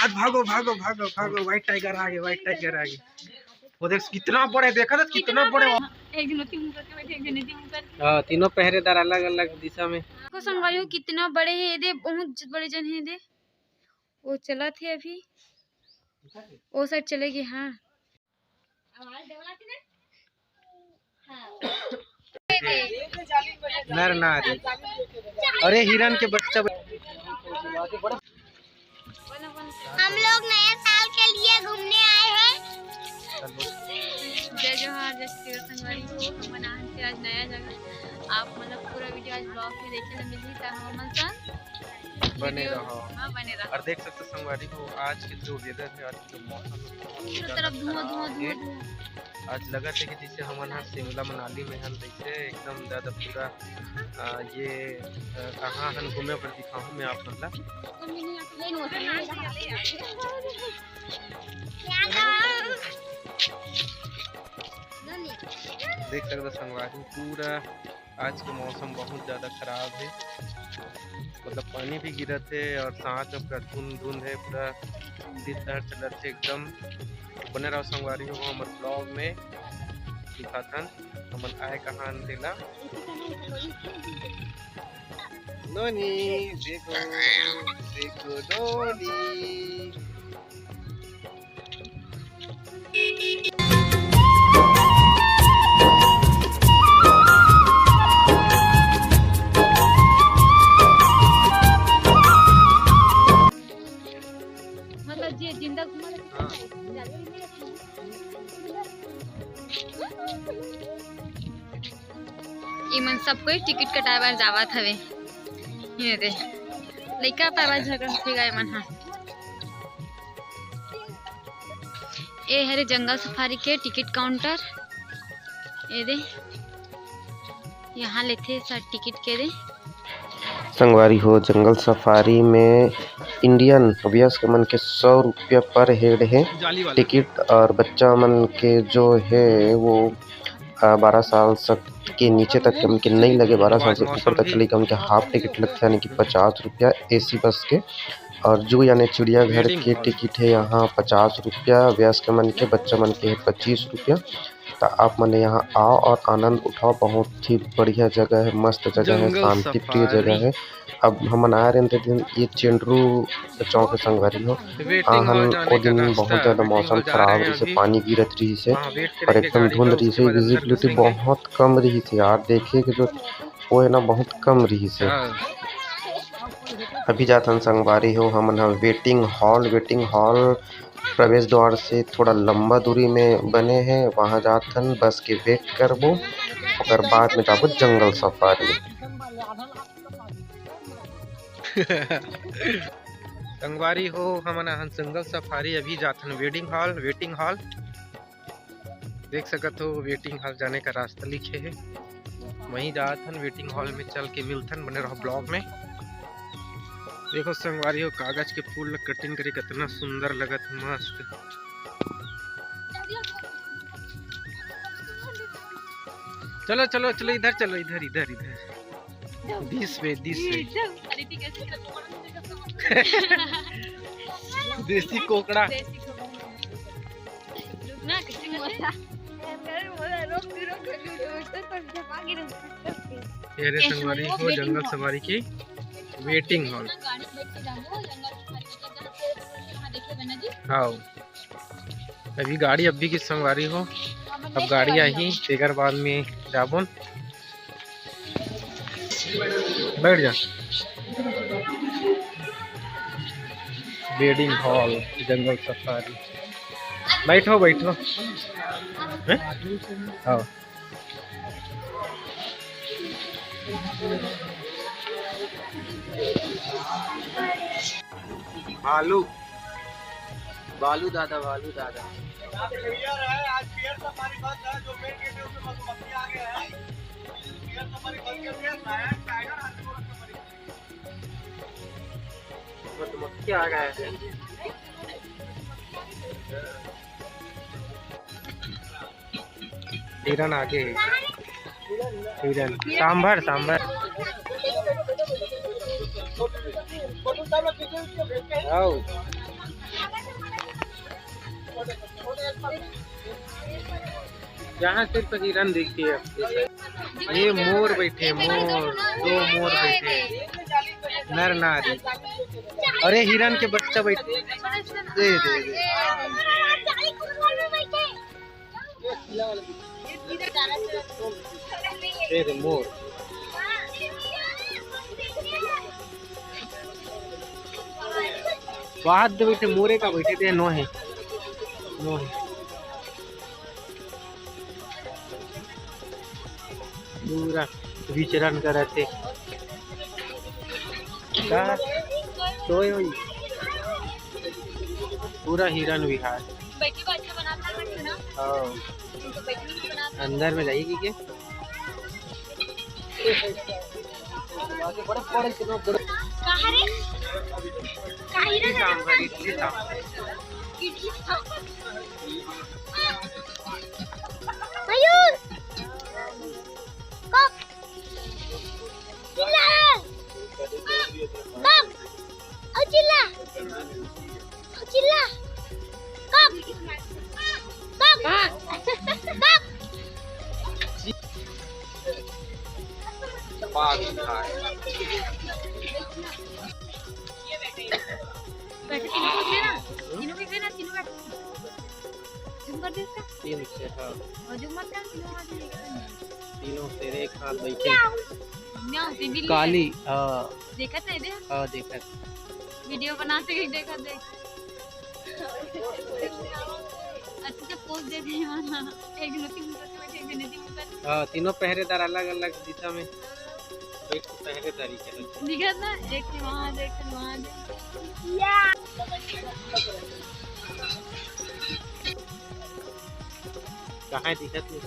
आज भागो भागो भागो भागो, व्हाइट टाइगर आ गए, व्हाइट टाइगर आ गए। वो देख कितना बड़े, देखा था कितना बड़े। एक दिन मुंह करके बैठे, एक दिन मुंह करके। हाँ, तीनों पहरेदार अलग अलग दिशा में। को संगवारी कितना बड़े है दे, बहुत बड़े जन है दे। वो चला थे अभी, वो साइड चलेगी। हाँ नर नारी। अरे हिरन के बच्चा। हम लोग नए साल के लिए घूमने आए हैं। जय जोहार, जय श्री संगवारी हो। हम बना हैं आज नया जगह। आप मतलब पूरा वीडियो आज ब्लॉग में देखे ना मिली था। हम संग बने रहो। हाँ बने रहो। और देख सकते संगवारी हो आज के जो वेदर है, आज के मौसम तरफ धुआं धुआं धुआं। आज लगा है कि जैसे हम यहाँ शिमला मनाली में हम जैसे एकदम ज़्यादा पूरा ये कहाँ हम घूमे पर दिखाऊँ मैं आप मतलब। देख सकते संगवारी पूरा आज के मौसम बहुत ज़्यादा खराब है, मतलब पानी भी गिरत है और साथ में पूरा धुंध धुंध है, पूरा दिन चलत है एकदम। बने रहो संगवारी हो हमारे ब्लॉग में दिखाथन हमन आए कहाँ दिला। नोनी देखो देखो नोनी। मतलब जे जिंदा घुमा इमन सब कोई टिकट कटाए बार जावत हवे। ये दे लइका पावा झगड़ थे गए मन। हाँ ए हरे जंगल सफारी के टिकट काउंटर। ये दे यहाँ लेते सर टिकट के दे। संगवारी हो जंगल सफारी में इंडियन वयस्क मन के 100 रुपया पर हेड है टिकट, और बच्चा मन के जो है वो 12 साल तक के नीचे तक के नहीं लगे, 12 साल से ऊपर तक चलेगा उनके हाफ टिकट लगता है, यानी कि 50 रुपया एसी बस के। और जू यानी चिड़ियाघर के टिकट है यहाँ 50 रुपया, वयस्क मन के बच्चा मन के है 25 रुपया। तो आप मन यहाँ आओ और आनंद उठाओ, बहुत ही बढ़िया जगह है, मस्त जगह है, शांति प्रिय जगह है। अब हम आ रहे थे ये चेंडरू चौक संगवारी हो वो दिन बहुत ज़्यादा मौसम खराब रही से, पानी गिरत रही से और एकदम धुंध रही से, विजिबिलिटी बहुत कम रही थी यार, देखे कि जो वो है ना बहुत कम रही से। अभी जातन संगवारी हो हम वेटिंग हॉल प्रवेश द्वार से थोड़ा लंबा दूरी में बने हैं, वहाँ जातन बस के वेट करबो और बाद में जाबो जंगल सफारी। संगवारी हो हम जंगल सफारी अभी जाथन वेटिंग हॉल देख सकत हो। वेटिंग हॉल जाने का रास्ता लिखे है, वहीं जाथन वेटिंग हॉल में चल के मिलथन। बने रहो ब्लॉग में। देखो संगवारी हो कागज के फूल कटिंग करे कितना सुंदर लगत मस्त। चलो चलो चलो इधर चलो, इधर इधर इधर दिस वे देसी कोकड़ा। ये संगवारी हो जंगल सवारी की वेटिंग हॉल। हाँ अभी गाड़ी अभी की संगवारी हो, अब गाड़ी आई तेगर बाद में जाबुन बैठ जा। वेटिंग हॉल जंगल सफारी, बैठो बैठो। हाँ बालू दादा आज पियर सफारी बस है जो मेन गेट है उसमें मधुमक्खी आ गया है। पियर सफारी बस के लिए टाइगर मधुमक्खी आ गया है। हिरन आगे, हिरन सांभर आओ यहाँ सिर्फ हिरन देखिए। ये मोर बैठे, मोर, 2 मोर बैठे, नर नारी। अरे हिरन के बच्चा बैठे, दे दे दे मोर। बाहर दे बैठे, मोरे का बैठे थे, नो है, नो है। पूरा विचरण करे थे, पूरा हिरन विहार। अंदर में जाएगी क्या? मयूर कब चिल्ला कब चिल्ला चिल्ला कब तीनों तेरे एक साथ बैठे काली। देखा था इधर? हाँ देखा। वीडियो बनाते ही देखा थे। अच्छे से पोज दे दी माना। एक दिन तीन बैठे, एक दिन तीन। हाँ तीनों पहरेदार अलग अलग दिशा में पहरेदारी कर। दिखा ना, एक वहाँ देख, वहाँ देख। कहाँ दिखत नहीं?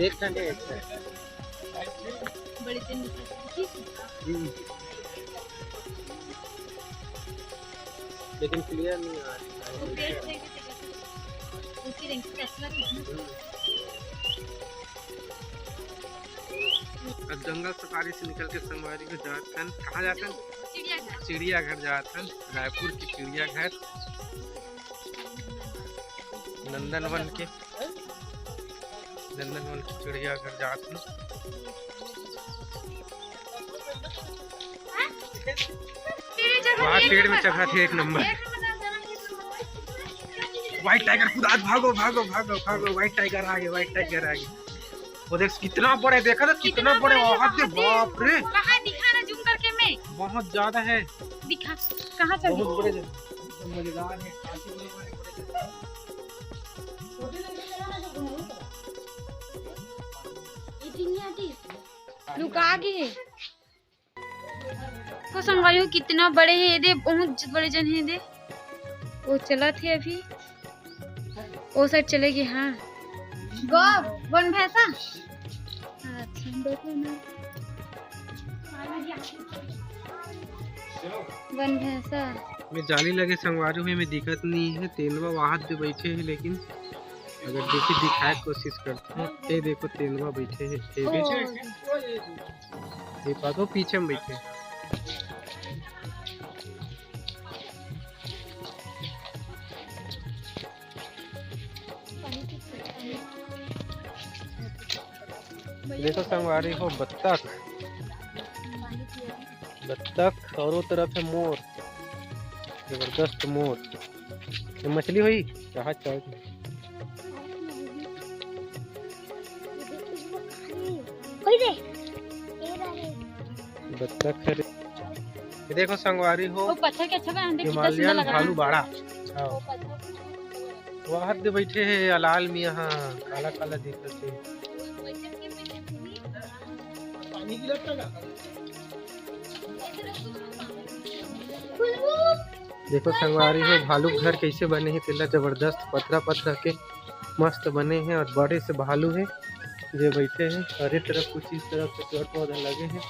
एक ठंडे एक बड़ी दिन लेकिन क्लियर नहीं आ रहा। अब जंगल सफारी से निकल के संगवारी को जाते हैं। कहाँ जाते हैं? चिड़ियाघर जाते हैं। रायपुर की चिड़ियाघर, नंदनवन की चिड़ियाघर जाते हैं। वहाँ पेड़ में चढ़ा थे 1 नंबर। व्हाइट टाइगर खुद आज भागो भागो भागो भागो। व्हाइट टाइगर आ गए, व्हाइट टाइगर आ गए। वो देख कितना बड़े, देखा था कितना बड़े। बाप रे, कहाँ दिखा ना, जूम करके मैं। बहुत ज्यादा है। दिखा कहाँ चल? बहुत बड़े मजेदार है। रुका गए को संगवारी हो कितना बड़े हैं दे, बहुत बड़े जन हैं दे। वो चला थे अभी, वो साइड चले गए। हाँ गो वन भैंसा। अच्छा देखो ना, वन भैंसा में जाली लगे संगवारी हुए में दिक्कत नहीं है। तेंदुआ वहां पे बैठे हैं, लेकिन अगर देखिए दिखाए कोशिश करते हैं। ये देखो तेंदुआ बैठे हैं, ये पातो पीछे में बैठे। देखो संगवारी हो बत्तख, बत्तख और वो तरफ है मोर, जबरदस्त मोर। ये मछली हुई कहा चढ़ बत्तख है। ये देखो संगवारी हो हिमालयन भालू बाड़ा। वहाँ दे बैठे हैं अलाल में, यहाँ काला काला दिखते हैं। देखो संगवारी हो भालू घर कैसे बने हैं। तेला जबरदस्त पथरा पथरा के मस्त बने हैं, और बड़े से भालू है जो बैठे हैं। हर एक तरफ कुछ इस तरफ से पेड़ पौधे लगे हैं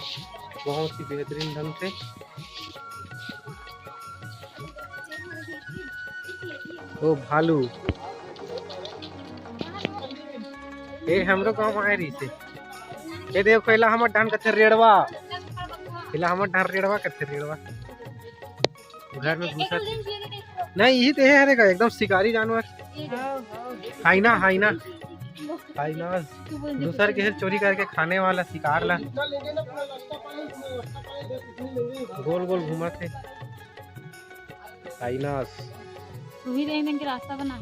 बहुत ही बेहतरीन ढंग से। ओ भालू ए हमरो गांव में आए रही से ए देखो एला हमर डान कथे रेड़वा एला हमर डान रेड़वा कथे रेड़वा घर में घुसा नहीं यही तो है रे का एकदम शिकारी जानवर हाइना हाइना हाइना दूसर के चोरी करके खाने वाला शिकार ला गोल गोल घुमा थे हाइनास तू ही देख के रास्ता बना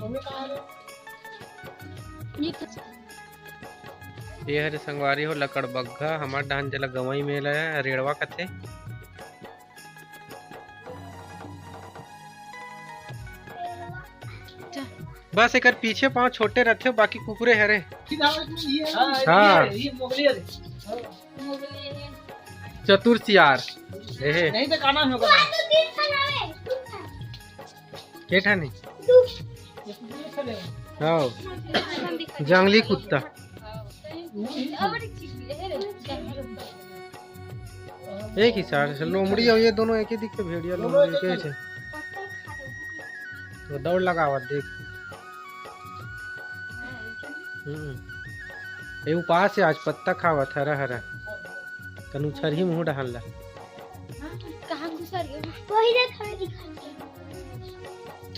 ये हरे संगवारी हो लकड़ बग्घा हमार डान जला गवई में रेड़वा कथे बस एक पीछे पाँव छोटे रहते हो बाकी कुकुरे हरे हाँ चतुर सियार नहीं तो काना होगा केठा नहीं हाँ जंगली कुत्ता एक ही सार से लोमड़ी और ये दोनों एक ही दिखते भेड़िया लोमड़ी कैसे तो दौड़ लगावा देख ये उपास है आज पत्ता खावत हरा हरा तनु छरही मुंह डालला कहां घुसा गया वही देख हमें दिखा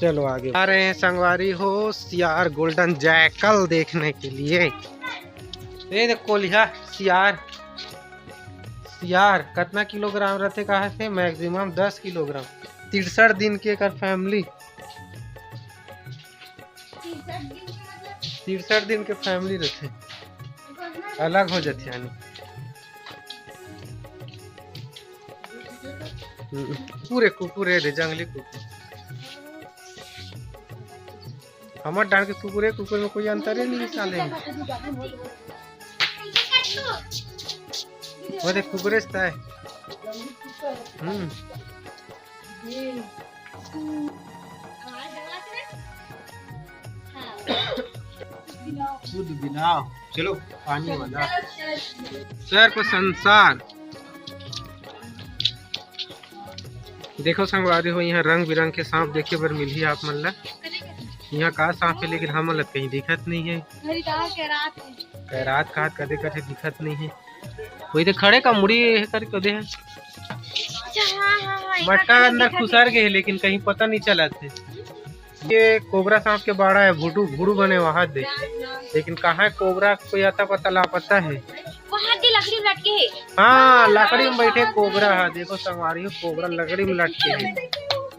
चलो आगे आ रहे हैं संगवारी हो सियार गोल्डन जैकल देखने के लिए ये देख कोलिया सियार सियार कितना किलोग्राम रहते कहा से मैक्सिमम 10 किलोग्राम 63 दिन के कर फैमिली 63 दिन के फैमिली रहते अलग हो जाते यानी पूरे कुकुरे रे जंगली कुकुर हमारे डाल के कुकुरे कुकुर में कोई अंतर ही नहीं साले वो देख कुकुरे है दूध पिलाओ चलो पानी वाला सर को संसार देखो संगवारी हो यहाँ रंग बिरंग के सांप देखे बर मिली आप मन ला यहाँ का सांप है लेकिन हम कहीं दिखत नहीं है रात का कदे कदे दिखत नहीं है कोई तो खड़े का मुड़ी कर कदे है मटका अंदर खुसर गए लेकिन कहीं पता नहीं चला थे ये कोबरा सांप के बाड़ा है भूडू भूडू बने वहाँ दे लेकिन कहाँ कोबरा कोई आता पता लापता है वहाँ दे लकड़ी में लटके है हाँ लकड़ी में बैठे कोबरा है देखो संगवारी हो कोबरा लकड़ी में लटके है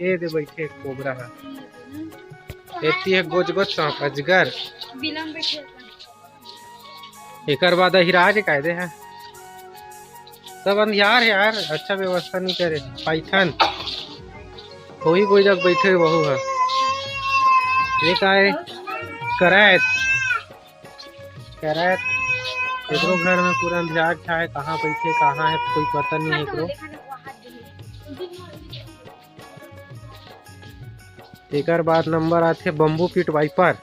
ये दे बैठे कोबरा है एती है गोज गोज सांप अजगर एक बाद हिराज कायदे है सब अंधियार है यार अच्छा व्यवस्था नहीं करे पाइथन कोई जग बैठे बहु है एक आए करैत एकरो घर में पूरा अंधियार छा है कहाँ बैठे कहाँ है कोई पता नहीं है एकरो एक बाद नंबर आते बम्बू पिट वाइपर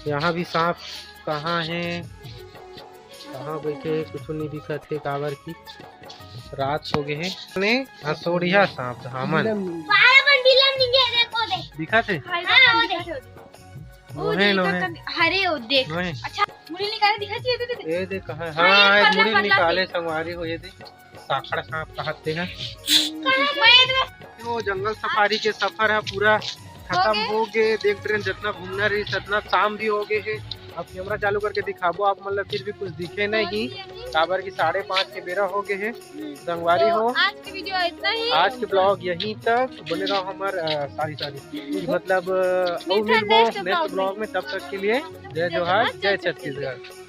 यहाँ भी सांप कहाँ है कहाँ बैठे कुछ नहीं दिखत है काबर की रात हो गए है हसोड़िया सांप धामन दिखा थे हरे ओ देख अच्छा मुड़ी निकाले दिखा ये देख कहाँ हाँ एक मुड़ी निकाले संगवारी हो ये देख साखड़ा सांप कहते हैं वो जंगल सफारी के सफर है पूरा खत्म हो गए देख ट्रेन जितना घूमना रही जितना शाम भी हो गए है अब कैमरा चालू करके दिखाबो आप मतलब फिर भी कुछ दिखे नहीं काबर की 5:30 के बेरा हो गए है संगवारी हो आज की वीडियो इतना ही आज के ब्लॉग यहीं तक बने रहो हमार सारी मतलब नेक्स्ट ब्लॉग में तब तक के लिए जय जोहार जय छत्तीसगढ़।